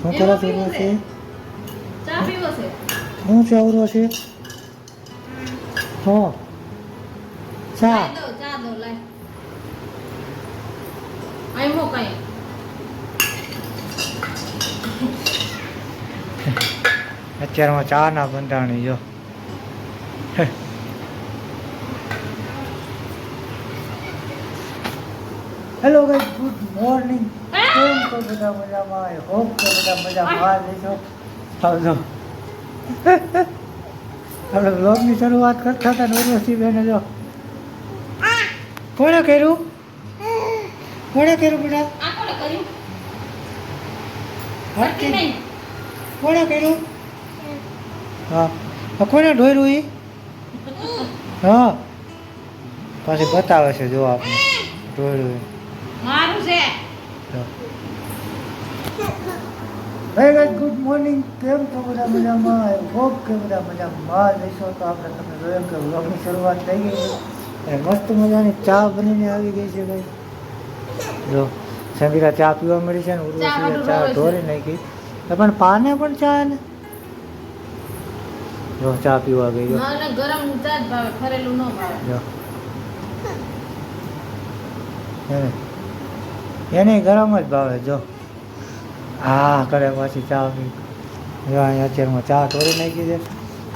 શું કરો પીવો છે? ચા પીવો છે? હું ચાવરો છે? હો ચા ચા દો લાય. આઈ મો કઈ. અત્યારમાં ચા ના બંધાણી જો. Hello guys, good morning. કેમ છો બધા મજામાં? આઈ હોપ કે બધા મજામાં લેશો. આવજો. આપણે બ્લોગની શરૂઆત કરતા હતા નોરવસી બેને જો. કોણે કર્યું? કોણે કર્યું બેટા? આ કોણે કર્યું? હટકી નહીં. કોણે કર્યું? હા. કોણે ઢોર્યું એ? હા. પછી બતાવે છે જો આપણે ઢોર્યું. મારું છે. હે ગાઈસ, ગુડ મોર્નિંગ. કેમ છો બધા મજામાં? આઈ હોપ કે બધા મજામાં લેશો. તો આપણે તમને જોયું કે વ્લોગની શરૂઆત થઈ ગઈ છે અને મસ્ત મજાની ચા બનીને આવી ગઈ છે ભાઈ. જો સંગીતા ચા પીવા મળી છે ને ઉર્વશીએ ચા ઢોરી નાખી. પણ પાને પણ ચા ને જો ચા પીવા ગઈ. મને ગરમ ચા જ ભાવે, ફરેલું ન ભાવે. જો એને ગરમ જ ભાવે. જો હા કરે પાછી ચા પી. જો અહીંયા અત્યારમાં ચા ઢોરી નાખી છે.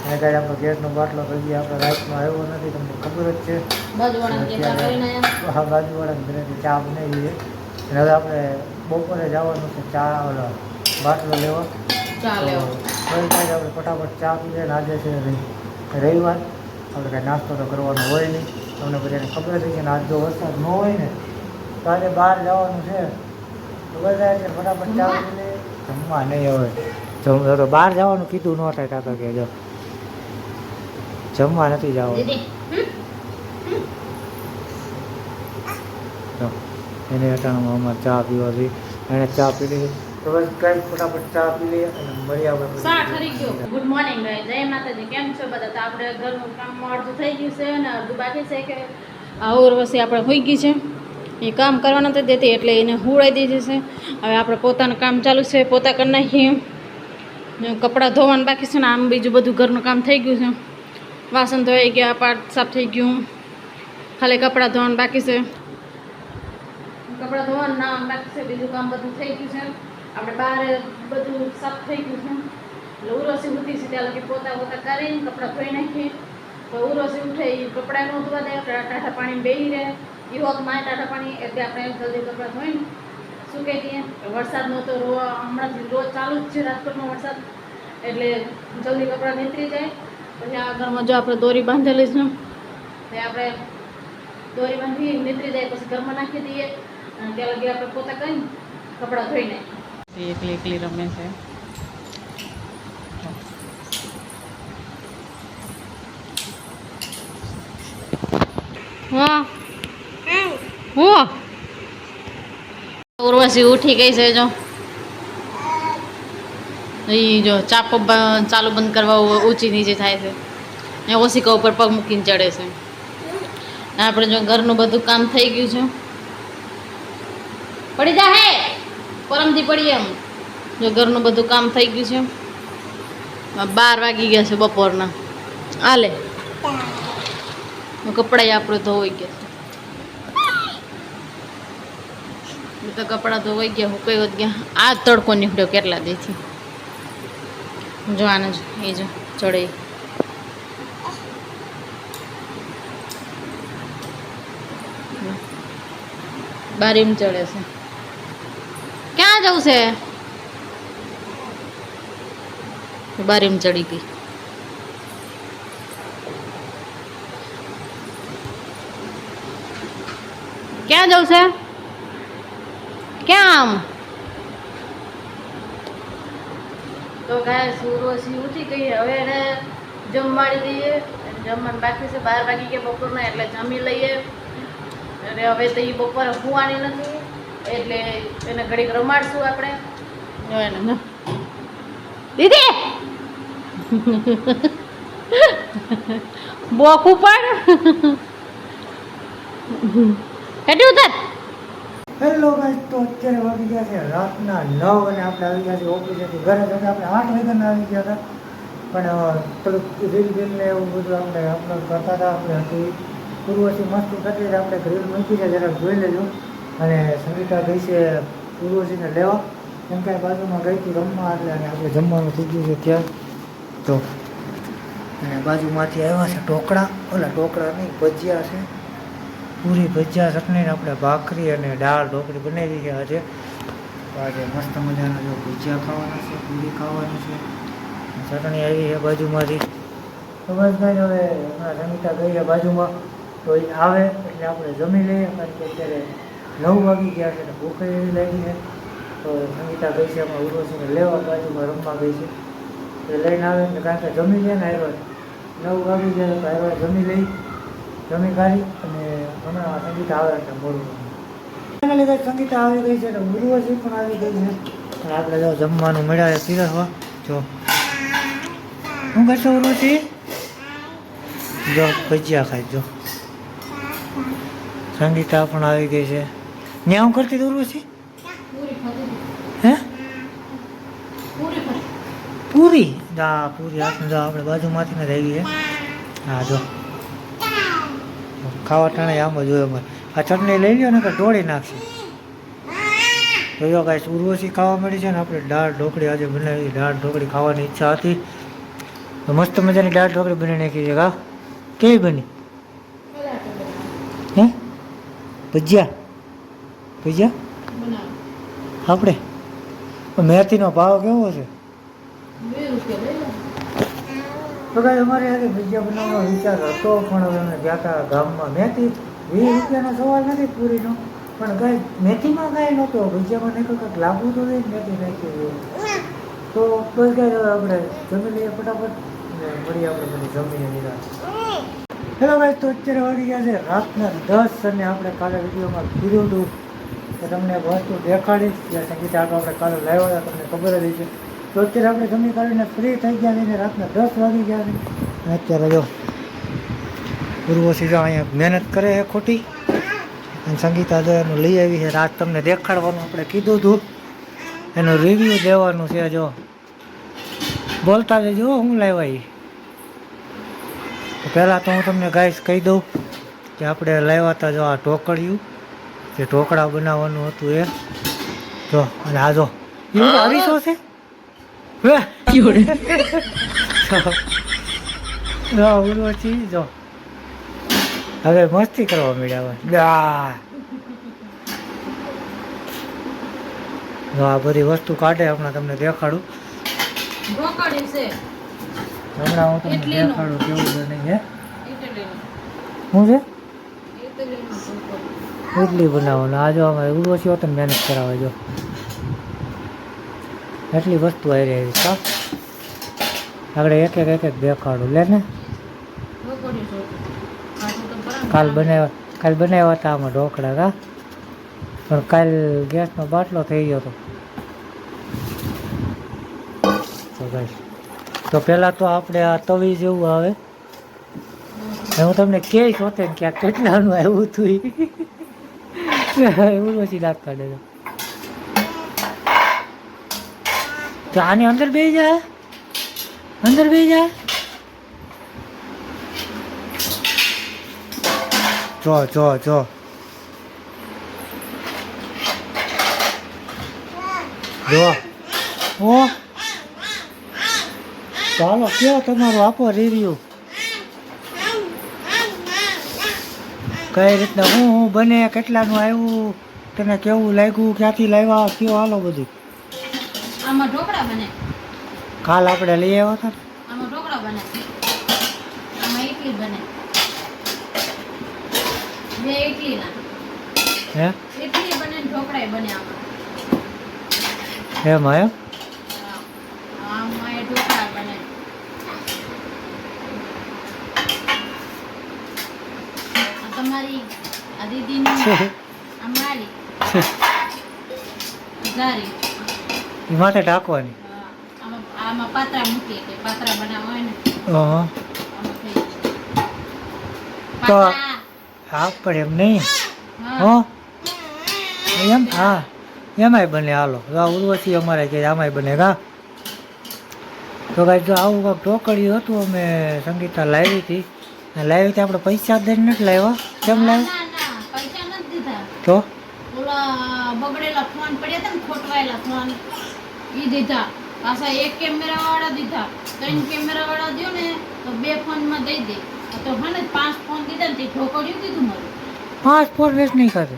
અને કાંઈ આપણો ગેસનો બાટલો હજી આપણે રાતમાં આવ્યો નથી, તમને ખબર જ છે. હા, બાજુવાળાની ઘરેથી ચા બનાવી છે. અને હવે આપણે બપોરે જવાનું છે ચા ઓલો બાટલો લેવા. ચા લેવા કોઈ કાંઈ આપણે ફટાફટ ચા પી જાય. આજે છે રવિવાર, આપણે કાંઈ નાસ્તો તો કરવાનો હોય નહીં. તમને બધાને ખબર છે કે આજ જો વરસાદ ન હોય ને તો આજે બહાર જવાનું છે. તો બધા છે ફટાફટ ચા પી લે. જમવા નહીં હવે જમવા તો બહાર જવાનું કીધું ન થાય કાકા કે જો જમવા નથી જવાનું. એને અટાણામાં અમારે ચા પીવા જોઈએ. એને ચા પી લીધી તો બસ કઈ ફટાફટ ચા પી લઈએ અને મળી આવે. ગુડ મોર્નિંગ ગાઈસ, જય માતાજી. કેમ છો બધા? તો આપણે ઘરનું કામ અડધું થઈ ગયું છે અને અડધું બાકી છે. કે આ ઉર્વશી આપણે હોઈ ગઈ છે, એ કામ કરવા નથી દેતી એટલે એને હુડાઈ દીધી છે. હવે આપણે પોતાનું કામ ચાલુ છે, પોતા કરી નાખીએ. કપડાં ધોવાનું બાકી છે ને આમ બીજું બધું ઘરનું કામ થઈ ગયું છે. વાસણ ધોઈ ગયા, પાટ સાફ થઈ ગયું, ખાલી કપડાં ધોવાનું બાકી છે. કપડાં ધોવાનું નાવાનું બાકી છે, બીજું કામ બધું થઈ ગયું છે. આપણે બહાર બધું સાફ થઈ ગયું છે. એટલે ઉર્વશી ઉઠી છે ત્યાં લગી પોતા કરીને કપડાં ધોઈ નાખીએ. તો ઉર્વશી ઉઠે એ કપડાં ન ધોવા દે, ટાટા પાણી બેસી રહે. એ હોત માય ટાટા પાણી એટલે આપણે જલ્દી કપડાં ધોઈને સુકાઈ દઈએ. વરસાદનો તો હમણાંથી રોજ ચાલુ જ છે રાજકોટમાં વરસાદ, એટલે જલ્દી કપડાં નીતરી જાય. પછી આ ઘરમાં જો આપણે દોરી બાંધેલી છે તે આપણે દોરી બાંધી નીતરી જાય પછી ઘરમાં નાખી દઈએ અને ત્યાં લગી આપણે પોતા કરીને કપડાં ધોઈ નાખીએ. એકલી એકલી રમે છે. હા હું ઉર્વશી ઉઠી ગઈ છે. જો એ જો ચાપો ચાલુ બંધ કરવા ઊંચી નીચે થાય છે. એ ઓશિકા ઉપર પગ મૂકીને ચડે છે. આપણે જો ઘરનું બધું કામ થઈ ગયું છે. પડી જા હે પરમથી પડી એમ. જો ઘરનું બધું કામ થઈ ગયું છે. 12 વાગી ગયા છે બપોરના. આલે કપડાં આપણે ધોવાઈ ગયા છે. તો કપડાં ધોવાઈ ગયા, હુકાઈ જ ગયા. આ તડકો નીકળ્યો કેટલા દીથી. જો આને જ એ જો ચડે બારીમ ચડે છે. ક્યાં જવું છે? બારીમ ચડી ગઈ. ક્યાં જવું છે? ક્યાં આમ? તો ગાય ઉર્વશી ઉઠી ગઈ. હવે એને જમવાડી દઈએ. જમવાનું બાકી છે. 12 વાગી ગયા બપોરના એટલે જમી લઈએ. અને હવે તો એ બપોરે સુવાની નથી એટલે એને ઘડીક રમાડશું આપણે. જો એને દીદી બોક ઉપર કેટલી ઉતર હેલો ગાઈસ, તો અત્યારે વાગી ગયા છે રાતના 9 અને આપણે આવી ગયા છે ઓફિસેથી ઘરે. તો આપણે 8 વાગ્યાના આવી ગયા હતા, પણ થોડુંક રીલ ને એવું બધું આપણે અપલોડ કરતા હતા. આપણે હતી પૂર્વથી મસ્તી કરતી હતી. આપણે રીલ મૂકી છે, જરાક જોઈ લેજો. અને સંગીતા ગઈ છે પૂર્વજીને લેવા, કેમ કે બાજુમાં ગઈ હતી રમવા, એટલે અને આપણે જમવાનું થઈ ગયું છે ત્યાં. તો અને બાજુમાંથી આવ્યા છે ઢોકળા, ઓલા ઢોકળા નહીં, ભજીયા છે, પૂરી ભજીયા, ચટણી, આપણે ભાખરી અને દાળ ઢોકળી બનાવી છે આજે. તો આજે મસ્ત મજાના જો ભજીયા ખાવાના છે, પૂરી ખાવાની છે, ચટણી આવી છે બાજુમાંથી. તો બસ ભાઈ, હવે હમણાં સંગીતા ગઈ છે બાજુમાં, તો એ આવે એટલે આપણે જમી લઈએ, કારણ કે અત્યારે 9 વાગી ગયા છે, ભૂખ એવી લાગી છે. તો સંગીતા ગઈ છે હમણાં ઉર્વશીને લેવા, બાજુમાં રમવા ગઈ છે. તો લઈને આવે એટલે કારણ કે જમી લે ને આવ્યા 9 વાગી જાય, તો આવ્યા જમી લઈ, જમી કાઢી અને હમણાં સંગીતા આવે એટલે મોડું. એના લીધે સંગીતા આવી ગઈ છે, તો ઉર્વશી પણ આવી ગઈ છે. અને આપણે જો જમવાનું મળ્યા પીરસવા. જો શું કરશો ઉર્વશી? જો ભજીયા ખાઈ. જો સંગીતા પણ આવી ગઈ છે. ને હું કરતી હતી ઉર્વશી? હે પૂરી? હા પૂરી હાથમાં જો આપણે બાજુમાંથી ને આવી છે. હા જો ખાવા ટાણે આમ જ હોય અમારે. આ ચટણી લઈ લ્યો ને કે ઢોળી નાખશે. તો જો કાંઈ ઉર્વશી ખાવા મળી છે ને. આપણે દાળ ઢોકળી આજે બનાવી, દાળ ઢોકળી ખાવાની ઈચ્છા હતી, તો મસ્ત મજાની દાળ ઢોકળી બની નાખી છે. કા કેવી બની? હે ભજીયા? ભજીયા આપણે મેથીનો ભાવ કેવો છે? તો કાંઈ અમારે આજે ભજીયા બનાવવાનો વિચાર હતો, પણ હવે અમે ગયા હતા ગામમાં. મેથી 20 રૂપિયાનો સવાલ નથી પૂરીનો, પણ કાંઈ મેથીમાં કાંઈ નહોતો. ભજીયામાં નહીં કંઈક લાગવું તો નહીં, મેથી નાખી હોય. તો બસ કાંઈ હવે આપણે જમી લઈએ ફટાફટ ને મળીએ આપણે બધી જમીને નિરાશ. હેલો ભાઈ, તો અત્યારે વાગી ગયા છે રાતના 10 અને આપણે કાલે વિડીયોમાં કીધું હતું કે તમને એક વસ્તુ દેખાડીશ. ત્યાં સંગીતા આટો આપણે કાલે લાવ્યા હતા, તમને ખબર જ છે. તો અત્યારે આપણે જમી કાઢીને ફ્રી થઈ ગયા છે, રાતના 10 વાગી ગયા છે. અને અત્યારે જો ઉર્વશી જો અહીંયા મહેનત કરે છે ખોટી, અને સંગીતા જો એનું લઈ આવી છે. રાત તમને દેખાડવાનું આપણે કીધું હતું, એનું રિવ્યૂ દેવાનું છે. જો બોલતા જજો હું લાવ્યા. પહેલાં તો હું તમને ગાઈસ કહી દઉં કે આપણે લાવ્યા હતા જો આ ઢોકળિયું, જે ઢોકળા બનાવવાનું હતું એ. જો અને આ જો એવું અરીસો છે. ઉર્વશી જો હવે મસ્તી કરવા મળ્યા. જો આ બધી વસ્તુ કાઢે, હમણાં તમને દેખાડું. હમણાં હું તમને દેખાડું કેવું બને છે. શું છે? ઇડલી બનાવવાનું. આ જો અમારે ઉર્વશી હોત ને મહેનત કરાવે. જો એટલી વસ્તુ આવી રહી છે. આપણે એક એક દેખાડું. લે ને કાલ બનાવ્યા હતા આમાં ઢોકળા. કા પણ કાલ ગેસનો બાટલો થઈ ગયો હતો. તો પહેલાં તો આપણે આ તવી જેવું આવે, હું તમને કહીશ હોતે ને કે આ કેટલાનું આવ્યું હતું. એવું પછી દાંત કાઢે છે. તો આની અંદર બેસી જાય, અંદર બેસી જાય. જો જો જો જો ઓ ચાલો કયો તમારું આપો રિવ્યુ. કઈ રીતના હું બને, કેટલાનું આવ્યું, તને કેવું લાગ્યું, ક્યાંથી લાવ્યા, કયો હાલો બધું. આમાં ઢોકળા બને. કાલ આપણે લઈ આવ્યા હતા. આમાં ઢોકળા બને, આમાં ઇડલી બને. બે ઇડલીના. હે ઇડલી બને ને ઢોકળા બને આમાં. એમાં એમ? આમાં એ ઢોકળા બને. આ તમારી આ દીદીની, આ મારી ગારી. એ માથે ઢાંકવાની. આમાં પાત્રા મૂકીએ કે પાત્રા બનાવવા હોય ને. હા તો હા પણ એમ નહીં. હો એમ હા એમાંય બને હાલો આ ઉર્વશી અમારે કે આમાંય બને કા તો કાંઈ જો આવું કાંઈક ઢોકળિયું હતું અમે સંગીતા લાવી હતી આપણે પૈસા દઈને નથી લાવ્યા કેમ લાવ્યા ના પૈસા નથી દીધા તો ઓલા બગડેલા ફોન પડ્યા હતા ને ખોટવાયેલા ફોન ઈ દીધા પાછા એક કેમેરા વાળા દીધા 3 કેમેરા વાળા દ્યો ને તો 2 ફોન માં દઈ દે તો હને 5 ફોન દીધા ને તે ઢોકળ્યું દીધું મારું 5 ફોન વેચ નહીં કરે તો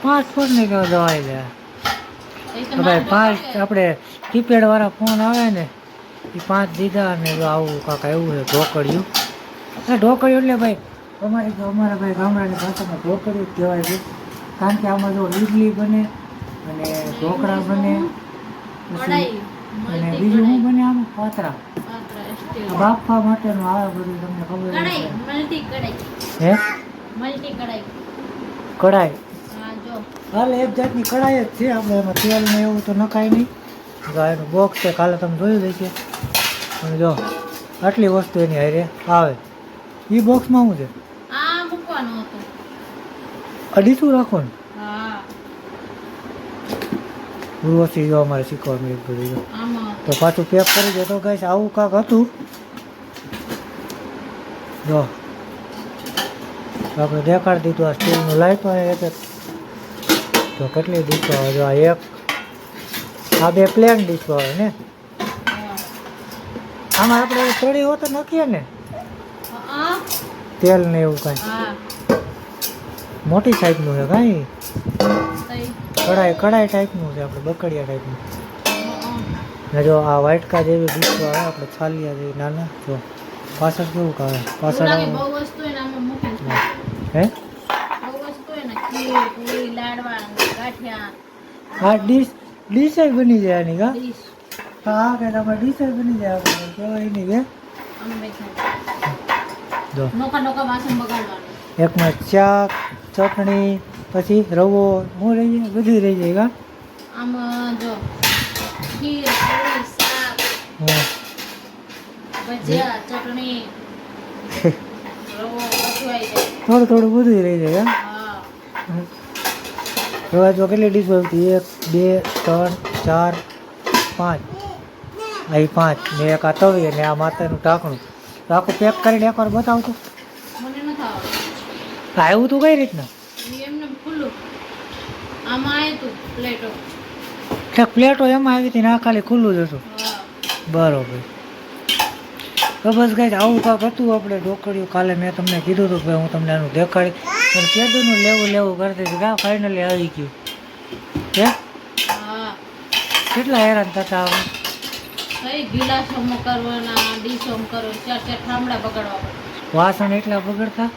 5 ફોન નહીં કરે દવાઈ લે એ તો તો ભાઈ 5 આપણે કીપેડ વાળા ફોન આવે ને એ 5 દીધા અને જો આવું કાંક એવું છે ઢોકળિયું ઢોકળિયું એટલે ભાઈ અમારા ભાઈ ગામડાની ભાષામાં ઢોકળિયું જ કહેવાય છે કારણ કે આમાં જો ઈડલી બને અને ઢોકળા બને પછી અને બીજું શું બને આમાં પાતરા બાફવા માટેનું આવે બધું તમને ખબર હે કઢાઈ હાલ એક જાતની કઢાઈ જ છે આપણે એમાં તેલ ને એવું તો નખાય નહીં જો એનું બોક્સ છે કાલે તમે જોયું દેશે અને જો આટલી વસ્તુ એની હારે આવે એ બોક્સમાં શું છે અડીશું રાખો ને ઉર્વશી જો અમારે શીખવા મળ્યું બધું તો પાછું પેક કરી દો તો ગાઈસ આવું કાંક હતું જો આપણે દેખાડી દીધું આ સ્ટીલનું લાઈટ હોય એક તો કેટલી ડીશો આવે જો આ 2 પ્લેન ડીશો આવે ને આમાં આપણે તળી હો તો નાખીએ ને તેલ ને એવું કાંઈ મોટી સાઈઝનું છે કાંઈ કઢાઈ ટાઈપનું છે આપણે બકડિયા ટાઈપનું ને જો આ વાટકા જેવી ડીશો આવે આપણે છાલિયા જેવી નાના જો પાછળ કેવું આવે પાછળ હે હા ડીશ બની જાય એની કા હા કે તમારે ડીશ બની જાય આપણે કહેવાય નહીં કે જો એકમાં શાક ચટણી પછી રવો હું રહી જાય બધી રહી જાય કા આમાં જો ખીર પૂરી શાક ભજીયા ચટણી રવો બધું આવી જાય થોડું બધું રહી જાય હા હવે જો કેટલી ડીશ આવતી 1 2 3 4 5 અહીં 5 ને એક આ તવી ને આ માતાનું ઢાંકણું તો આખું પેક કરીને એકવાર બતાવતો મને ન થાવ આવ્યું તું કઈ રીતના એમને ખુલ્લું આમાં આવ્યું તું પ્લેટો પ્લેટો એમાં આવી હતી ને આ ખાલી ખુલ્લું જ હતું બરોબર તો બસ ગાઈસ આવું કાંક હતું આપણે ઢોકળિયું કાલે મેં તમને કીધું હતું કે હું તમને આનું દેખાડી પણ કેદુંનું લેવું કરતી હતી કા ફાઇનલી આવી ગયું હે કેટલા હેરાન થતા આવે કઈ ગિલાસોમાં કરવાના ડીશોમાં કરો 4 ઠામડા બગાડવા પડે વાસણ એટલા બગડતા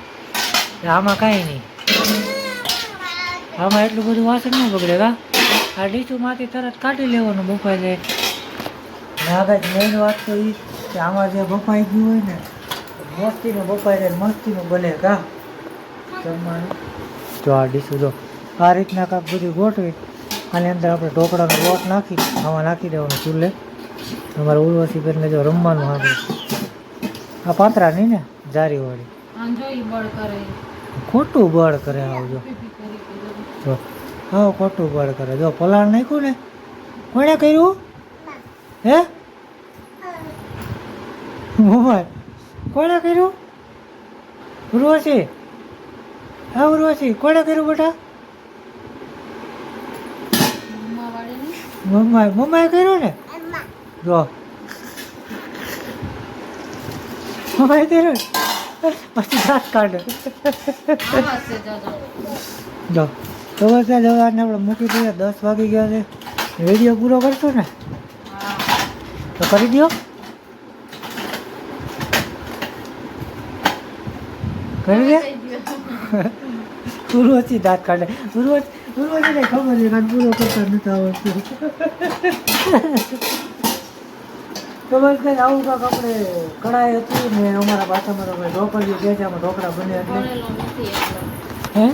આમાં કાંઈ નહીં આમાં એટલું બધું વાસણ ન બગડે કા આ ડીશુમાંથી તરત કાઢી લેવાનું બફાઈ જાય ને આગળ મેઇન વાત તો એ કે આમાં જે બફાઈ ગયું હોય ને મસ્તીનું બફાઈ જાય મસ્તીનું બને કા જમવાનું જો આ ડીશું જો આ રીતના કાંક બધું ગોઠવી આની અંદર આપણે ઢોકળાનો લોટ નાખી આમાં નાખી દેવાનું ચૂલે અમારે ઉર્વશી બેનને જો રમવાનું આવે આ પાતરા નહીં ને જારીવાળી ખોટું બળ કરે આવજો જો હા ખોટું બળ કરે જો પલાળ નાખ્યું ને કોણે કર્યું હે મોબાઈલ કોણે કર્યું ઉર્વશી હા ઉર્વશી કોણે કર્યું બેટા મમ્માએ કર્યું ને જો મમ્માએ કર્યું પછી દાંત કાઢે જો તો બસ જવાને આપણે મૂકી દઈએ 10 વાગી ગયા છે વિડીયો પૂરો કરશો ને તો કરી દો કરી દે ઉર્વશી દાંત કાઢે ઉર્વશીને ખબર છે કારણ પૂરો કરતા નથી આવડતું તો બસ કંઈ આવું કાંક આપણે કઢાઈ હતી ને અમારા ભાષામાં તો ભાઈ ઢોકળિયું કહે છે આમાં ઢોકળા બને એટલે હે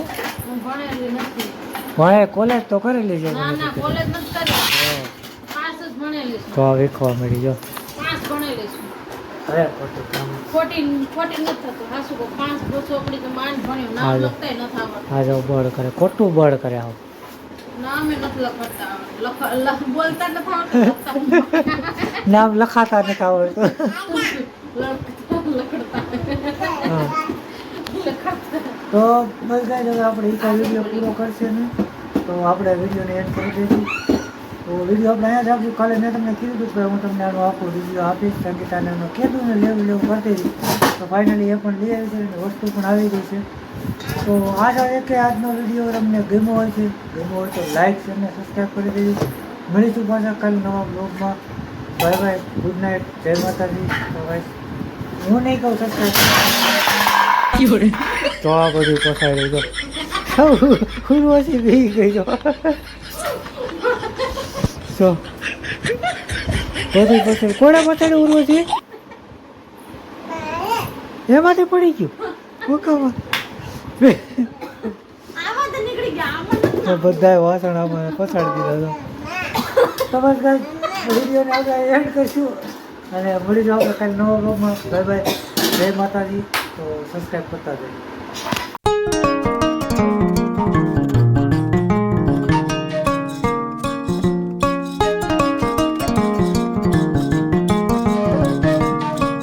ભાઈ કોલેજ તો કરેલી છે તો વીખવા મળી જો અરે ખોટું કામ. ખોટી ખોટી નથી થતું હાસુ કહું 5 ચોપડી તો માંડ ભણ્યું નામ હાલો. લખતાય નથી આવડતું આ જો બળ કરે ખોટું બળ કરે આવું. નામે નથી લખતા આવડતું બોલતા નથી આવડતું લખતા નામ લખાતા નથી આવડતું. લખતા હા. તો બસ ગાઈસ હવે આપણે એક વિડીયો પૂરો કરશે ને તો આપણે વિડીયોને એન્ડ કરી દઈશું. તો વિડીયો આપણે અહીંયા જ આપશું. કાલે મેં તમને કીધું હતું કે હું તમને આનો આખો વિડીયો આપીશ. સંગીતાને એનો કીધું ને લેવું કરતી હતી તો ફાઇનલી એ પણ લઈ આવી છે અને વસ્તુ પણ આવી ગઈ છે. તો આશા છે કે આજનો વિડીયો તમને ગમ્યો હોય છે. ગમ્યો હોય તો લાઈક અને સબસ્ક્રાઈબ કરી દેજો. મળીશું પાછા કાલે નવા બ્લોગમાં. બાય બાય, ગુડ નાઇટ, જય માતાજી. તો ગાઈસ હું નહીં કહું સબસ્ક્રાઈબ તો આ બધું પસાઈ રહી ગયો ઉર્વશી બી ગઈ જો તો બધું પસાઈ કોણે પસાડ્યું ઉર્વશી એમાંથી પડી ગયું ઓકામાં આમાં તો નીકળી ગયા આમાં નથી. તો બધાએ વાસણ આમાં પસાડી દીધા તો બસ ગાઈસ વિડીયોને આપણે એન્ડ કરીશું અને મળીશું આપણે કાલે નવા બ્લોગમાં. બાય બાય, જય માતાજી. તો સબસ્ક્રાઈબ કરતા જજો.